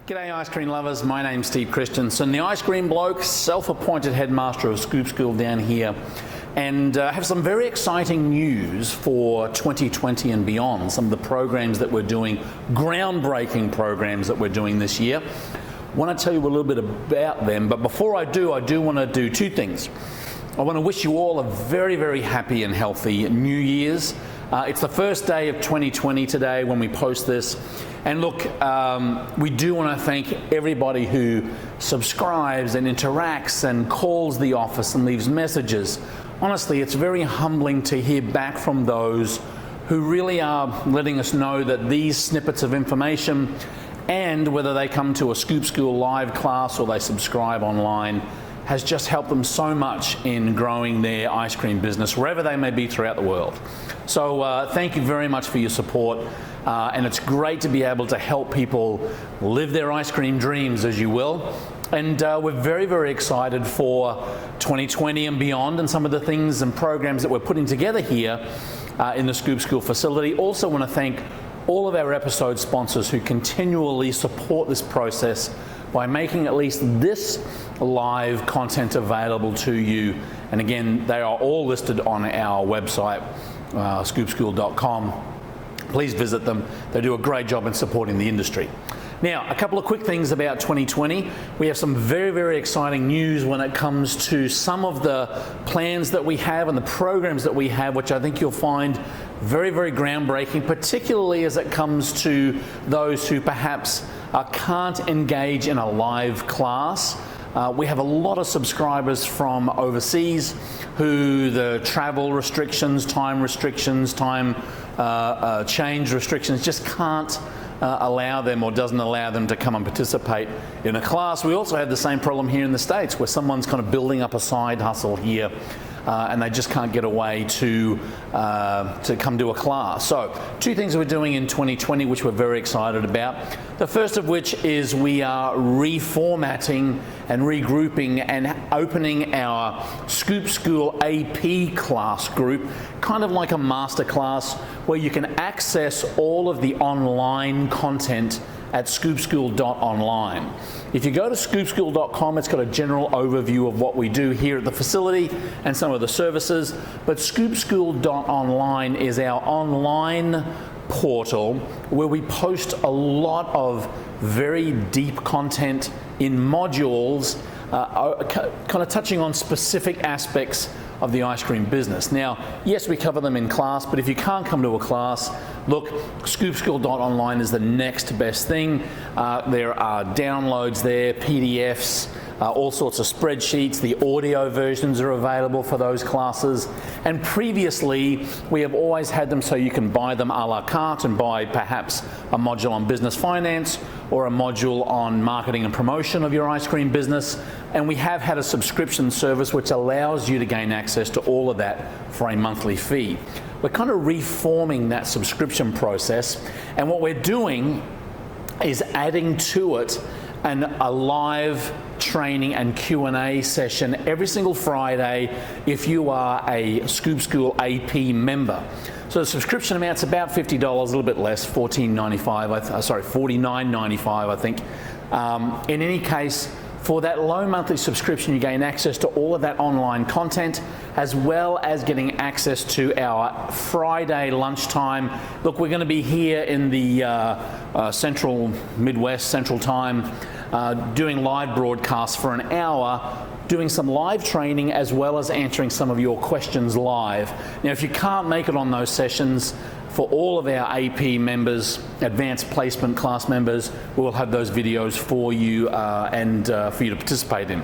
G'day ice cream lovers, my name's Steve Christensen, the ice cream bloke, self-appointed headmaster of Scoop School down here, and have some very exciting news for 2020 and beyond. Some of the programs that we're doing, groundbreaking programs that we're doing this year. I want to tell you a little bit about them, but before I do want to do two things. I want to wish you all a very, very happy and healthy New Year's. It's the first day of 2020 today when we post this. And look, we do want to thank everybody who subscribes and interacts and calls the office and leaves messages. Honestly, it's very humbling to hear back from those who really are letting us know that these snippets of information, and whether they come to a Scoop School live class or they subscribe online, has just helped them so much in growing their ice cream business wherever they may be throughout the world. So thank you very much for your support, and it's great to be able to help people live their ice cream dreams, as you will. And we're very, very excited for 2020 and beyond, and some of the things and programs that we're putting together here in the Scoop School facility. Also want to thank all of our episode sponsors who continually support this process by making at least this live content available to you. And again, they are all listed on our website, scoopschool.com. Please visit them. They do a great job in supporting the industry. Now, a couple of quick things about 2020. We have some very, very exciting news when it comes to some of the plans that we have and the programs that we have, which I think you'll find very, very groundbreaking, particularly as it comes to those who perhaps can't engage in a live class. We have a lot of subscribers from overseas who the travel restrictions, time change restrictions just can't allow them, or doesn't allow them to come and participate in a class. We also have the same problem here in the States, where someone's kind of building up a side hustle here and they just can't get away to come to a class. So two things we're doing in 2020 which we're very excited about. The first of which is we are reformatting and regrouping and opening our Scoop School AP class group, kind of like a master class where you can access all of the online content at scoopschool.online. If you go to scoopschool.com, it's got a general overview of what we do here at the facility and some of the services, but scoopschool.online is our online portal where we post a lot of very deep content in modules, kind of touching on specific aspects of the ice cream business. Now, yes, we cover them in class, but if you can't come to a class, look, scoopschool.online is the next best thing. There are downloads there, PDFs, all sorts of spreadsheets. The audio versions are available for those classes. And previously, we have always had them so you can buy them a la carte and buy perhaps a module on business finance or a module on marketing and promotion of your ice cream business. And we have had a subscription service which allows you to gain access to all of that for a monthly fee. We're kind of reforming that subscription process, and what we're doing is adding to it a live training and Q&A session every single Friday if you are a Scoop School AP member. So the subscription amount's about $50, a little bit less, $49.95 I think. In any case, for that low monthly subscription, you gain access to all of that online content, as well as getting access to our Friday lunchtime. Look, we're going to be here in the Central Midwest, Central Time, doing live broadcasts for an hour, doing some live training as well as answering some of your questions live. Now, if you can't make it on those sessions, for all of our AP members, advanced placement class members, we will have those videos for you and for you to participate in.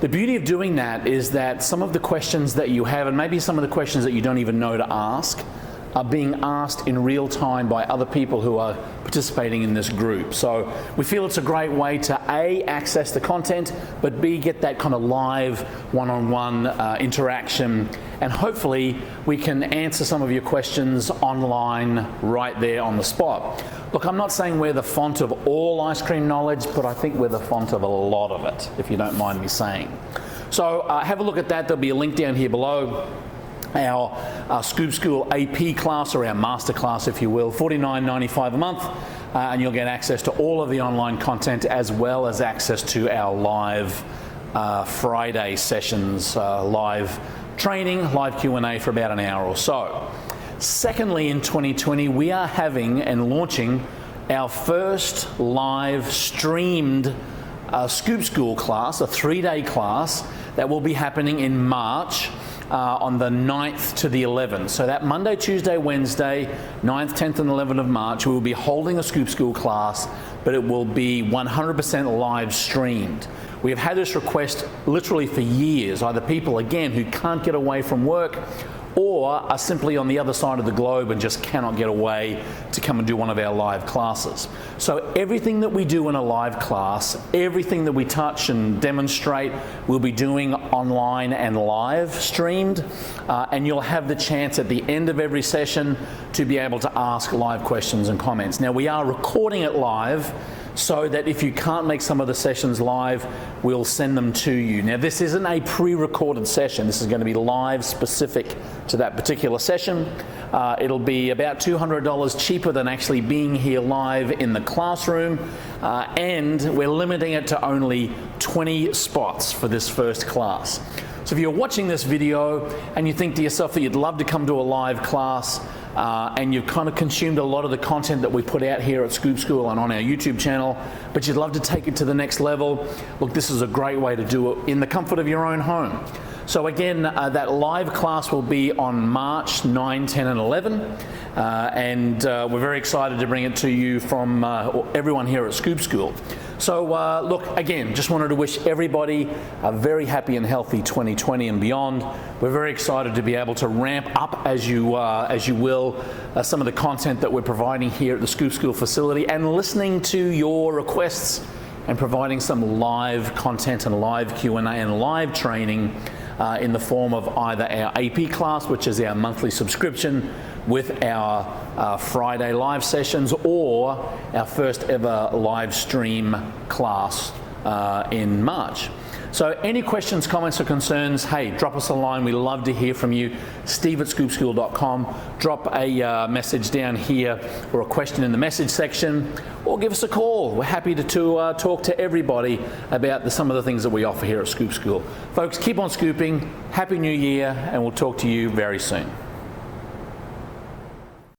The beauty of doing that is that some of the questions that you have, and maybe some of the questions that you don't even know to ask, are being asked in real time by other people who are participating in this group. So we feel it's a great way to A, access the content, but B, get that kind of live one-on-one interaction, and hopefully we can answer some of your questions online right there on the spot. Look, I'm not saying we're the font of all ice cream knowledge, but I think we're the font of a lot of it, if you don't mind me saying. So have a look at that. There'll be a link down here below. Our Scoop School AP class, or our master class if you will, $49.95 a month. and you'll get access to all of the online content as well as access to our live Friday sessions, live training, live Q&A for about an hour or so. Secondly, in 2020, we are having and launching our first live streamed Scoop School class, a 3-day class that will be happening in March on the 9th to the 11th. So that Monday, Tuesday, Wednesday, 9th, 10th and 11th of March, we will be holding a Scoop School class, but it will be 100% live streamed. We have had this request literally for years, either people, again, who can't get away from work or are simply on the other side of the globe and just cannot get away to come and do one of our live classes. So everything that we do in a live class, everything that we touch and demonstrate, we'll be doing online and live streamed, and you'll have the chance at the end of every session to be able to ask live questions and comments. Now, we are recording it live, so that if you can't make some of the sessions live, we'll send them to you. Now, this isn't a pre-recorded session. This is going to be live specific to that particular session. It'll be about $200 cheaper than actually being here live in the classroom, and we're limiting it to only 20 spots for this first class. So if you're watching this video and you think to yourself that you'd love to come to a live class, and you've kind of consumed a lot of the content that we put out here at Scoop School and on our YouTube channel, but you'd love to take it to the next level, look, this is a great way to do it in the comfort of your own home. So again, that live class will be on March 9, 10 and 11, and we're very excited to bring it to you from everyone here at Scoop School. So look, again, just wanted to wish everybody a very happy and healthy 2020 and beyond. We're very excited to be able to ramp up, as you will, some of the content that we're providing here at the Scoop School facility, and listening to your requests and providing some live content and live Q&A and live training in the form of either our AP class, which is our monthly subscription, with our Friday live sessions, or our first ever live stream class in March. So any questions, comments or concerns, hey, drop us a line. We love to hear from you. steve@scoopschool.com. Drop a message down here or a question in the message section, or give us a call. We're happy to talk to everybody about some of the things that we offer here at Scoop School. Folks, keep on scooping. Happy New Year, and we'll talk to you very soon.